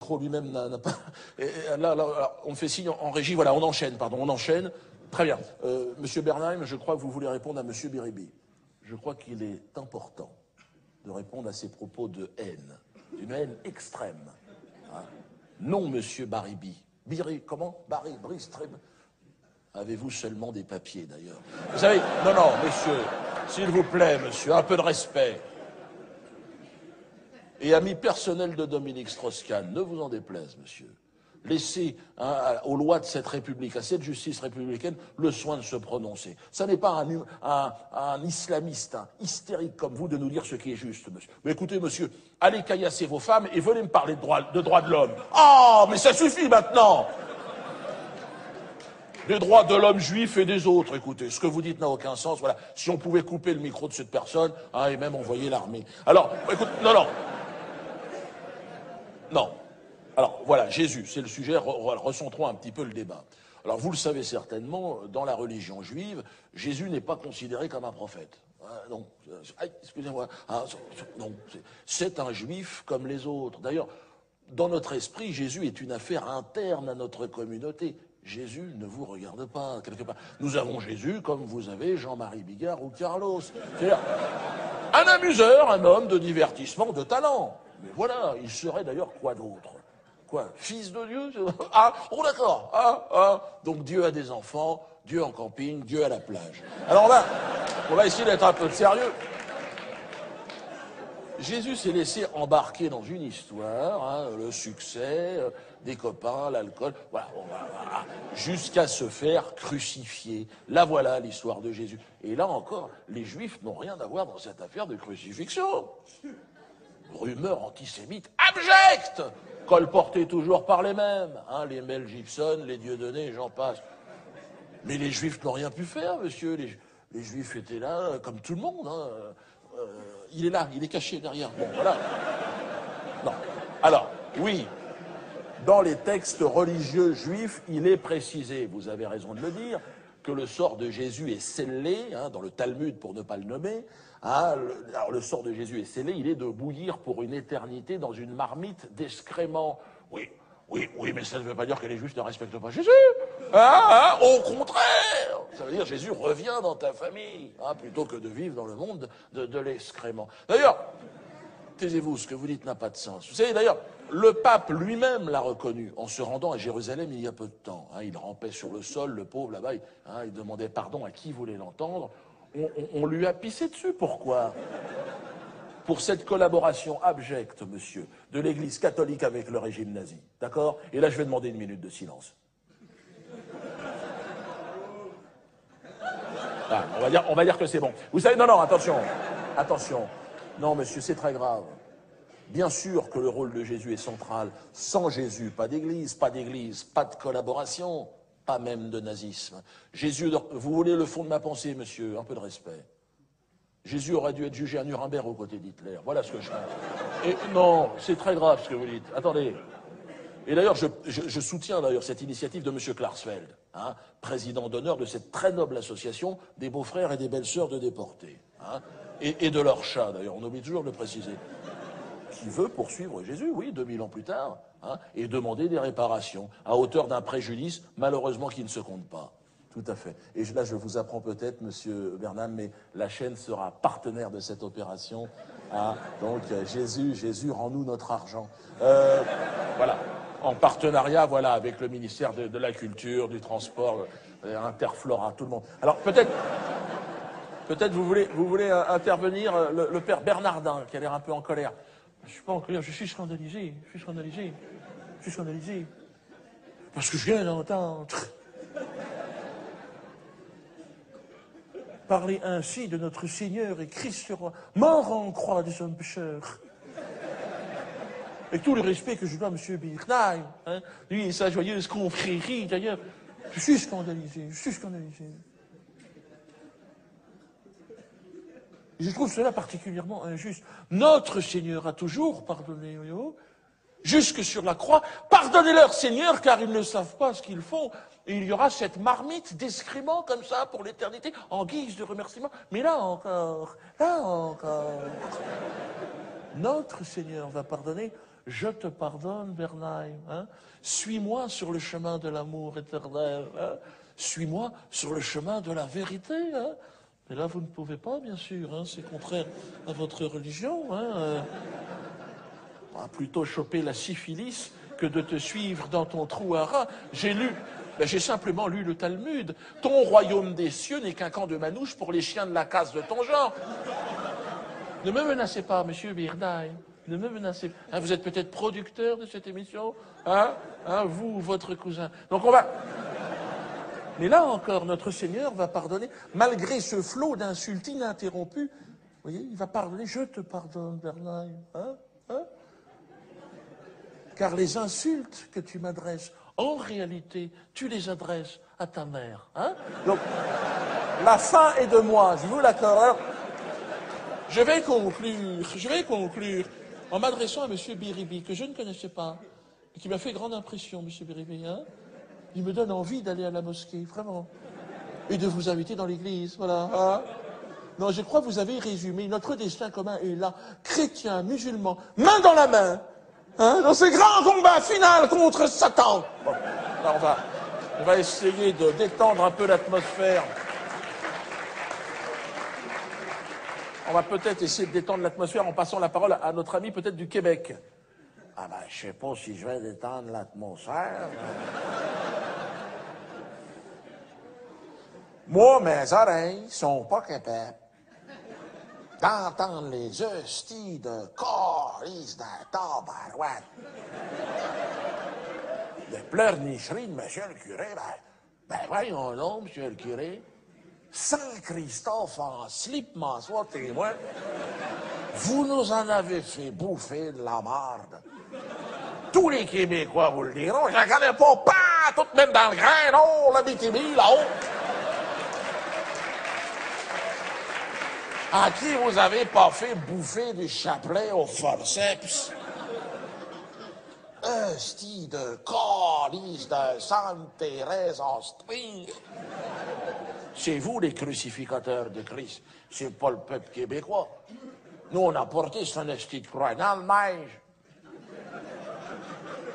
micro lui-même n'a pas... Là, on me fait signe en régie, voilà, on enchaîne, pardon, on enchaîne. Très bien. Monsieur Bernheim, je crois que vous voulez répondre à Monsieur Biribi. Je crois qu'il est important de répondre à ces propos de haine, d'une haine extrême. Hein. Non, Monsieur Baribi. Comment Brice, très bien. Avez-vous seulement des papiers, d'ailleurs? Vous savez, non, monsieur, s'il vous plaît, monsieur, un peu de respect. Et ami personnel de Dominique Strauss-Kahn, ne vous en déplaise, monsieur. Laissez aux lois de cette République, à cette justice républicaine, le soin de se prononcer. Ça n'est pas un islamiste hystérique comme vous de nous dire ce qui est juste, monsieur. Mais écoutez, monsieur, allez caillasser vos femmes et venez me parler de droits de l'homme. Oh, mais ça suffit maintenant! Des droits de l'homme juif et des autres, écoutez, ce que vous dites n'a aucun sens, voilà. Si on pouvait couper le micro de cette personne, et même envoyer l'armée. Alors, écoute, non. Alors, voilà, Jésus, c'est le sujet, recentrons un petit peu le débat. Alors, vous le savez certainement, dans la religion juive, Jésus n'est pas considéré comme un prophète. Non, excusez-moi, non, c'est un juif comme les autres. D'ailleurs, dans notre esprit, Jésus est une affaire interne à notre communauté. Jésus ne vous regarde pas, quelque part. Nous avons Jésus comme vous avez Jean-Marie Bigard ou Carlos. C'est-à-dire un amuseur, un homme de divertissement, de talent. Mais voilà, il serait d'ailleurs quoi d'autre? Quoi? Fils de Dieu? D'accord. Donc Dieu a des enfants, Dieu en camping, Dieu à la plage. Alors là, on va essayer d'être un peu sérieux. Jésus s'est laissé embarquer dans une histoire, le succès, des copains, l'alcool, voilà, jusqu'à se faire crucifier. Là, voilà l'histoire de Jésus. Et là encore, les Juifs n'ont rien à voir dans cette affaire de crucifixion. Rumeur antisémite abjecte, colportée toujours par les mêmes, les Mel Gibson, les Dieudonné, j'en passe. Mais les Juifs n'ont rien pu faire, monsieur. Les Juifs étaient là, comme tout le monde. Il est là, il est caché derrière. Bon, voilà. Non. Alors, oui, dans les textes religieux juifs, il est précisé, vous avez raison de le dire, que le sort de Jésus est scellé, dans le Talmud pour ne pas le nommer. Alors, le sort de Jésus est scellé, il est de bouillir pour une éternité dans une marmite d'excréments. Oui, mais ça ne veut pas dire que les Juifs ne respectent pas Jésus. Au contraire, ça veut dire Jésus revient dans ta famille, plutôt que de vivre dans le monde de l'excrément. D'ailleurs, taisez-vous, ce que vous dites n'a pas de sens. Vous savez, d'ailleurs, le pape lui-même l'a reconnu en se rendant à Jérusalem il y a peu de temps. Il rampait sur le sol, le pauvre là-bas, il demandait pardon à qui voulait l'entendre. On lui a pissé dessus, pourquoi? Pour cette collaboration abjecte, monsieur, de l'Église catholique avec le régime nazi. D'accord? Et là, je vais demander une minute de silence. On va dire que c'est bon. Vous savez, non, attention. Non, monsieur, c'est très grave. Bien sûr que le rôle de Jésus est central. Sans Jésus, pas d'église, pas de collaboration, pas même de nazisme. Jésus, vous voulez le fond de ma pensée, monsieur, un peu de respect. Jésus aurait dû être jugé à Nuremberg aux côtés d'Hitler. Voilà ce que je pense. Et non, c'est très grave ce que vous dites. Attendez. Et d'ailleurs, je soutiens d'ailleurs cette initiative de M. Klarsfeld, président d'honneur de cette très noble association des beaux-frères et des belles-sœurs de déportés. Et de leurs chats, d'ailleurs, on oublie toujours de le préciser. Qui veut poursuivre Jésus, oui, 2000 ans plus tard, et demander des réparations à hauteur d'un préjudice, malheureusement, qui ne se compte pas. Tout à fait. Et là, je vous apprends peut-être, monsieur Bernheim, mais la chaîne sera partenaire de cette opération. Donc, Jésus, rends-nous notre argent. Voilà. En partenariat, voilà, avec le ministère de la Culture, du Transport, Interflora, tout le monde. Alors, peut-être vous voulez intervenir, le père Bernardin, qui a l'air un peu en colère. Je suis pas en colère, je suis scandalisé. Parce que je viens d'entendre parler ainsi de notre Seigneur et Christ le roi, mort en croix des hommes pécheurs. Avec tout le respect que je dois à M. Bernheim, lui et sa joyeuse confrérie, d'ailleurs, je suis scandalisé. Et je trouve cela particulièrement injuste. Notre Seigneur a toujours pardonné, jusque sur la croix. Pardonnez-leur, Seigneur, car ils ne savent pas ce qu'ils font. Et il y aura cette marmite d'excréments comme ça pour l'éternité, en guise de remerciement. Mais là encore, notre Seigneur va pardonner je te pardonne, Bernheim. Hein? Suis-moi sur le chemin de l'amour éternel. Hein? Suis-moi sur le chemin de la vérité. Hein? Mais là, vous ne pouvez pas, bien sûr. Hein? C'est contraire à votre religion. Hein? On va plutôt choper la syphilis que de te suivre dans ton trou à rats. J'ai simplement lu le Talmud. Ton royaume des cieux n'est qu'un camp de manouches pour les chiens de la casse de ton genre. Ne me menacez pas, monsieur Bernheim. Ne me menacez pas. Hein, vous êtes peut-être producteur de cette émission, hein, vous ou votre cousin. Donc on va... Mais là encore, notre Seigneur va pardonner, malgré ce flot d'insultes ininterrompus. Vous voyez, il va pardonner. Je te pardonne, Bernheim. Car les insultes que tu m'adresses, en réalité, tu les adresses à ta mère. Hein? Donc, la fin est de moi, je vous l'accorde. Alors, je vais conclure en m'adressant à M. Biribi, que je ne connaissais pas, et qui m'a fait grande impression, M. Biribi. Hein? Il me donne envie d'aller à la mosquée, vraiment. Et de vous inviter dans l'église, voilà. Hein? Non, je crois que vous avez résumé. Notre destin commun est là. Chrétiens, musulmans, main dans la main. Hein, dans ce grand combat final contre Satan. Bon, là on va essayer de détendre un peu l'atmosphère. On va peut-être essayer de détendre l'atmosphère en passant la parole à notre ami peut-être du Québec. Ah ben, je sais pas si je vais détendre l'atmosphère. Moi, mes oreilles sont pas capables d'entendre les hosties de coris de tabarouette. Les pleurnicheries de monsieur le curé, ben voyons donc, monsieur le curé. Saint-Christophe en slip, m'en soit témoin. Vous nous en avez fait bouffer de la marde. Tous les Québécois vous le diront, je la connais pas, tout même dans le grain, non, la BTB, là-haut. À qui vous avez pas fait bouffer du chapelet au forceps? Hostie de calice de Sainte Thérèse en string. C'est vous les crucificateurs de Christ, c'est pas le peuple québécois. Nous, on a porté son hostie de croix dans le neige.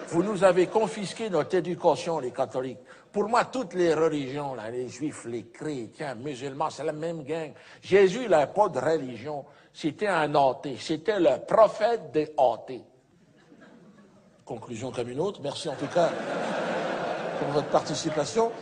Vous nous avez confisqué notre éducation, les catholiques. Pour moi, toutes les religions, là, les juifs, les chrétiens, musulmans, c'est la même gang. Jésus, il n'a pas de religion. C'était un athée. C'était le prophète des athées. Conclusion comme une autre. Merci en tout cas pour votre participation.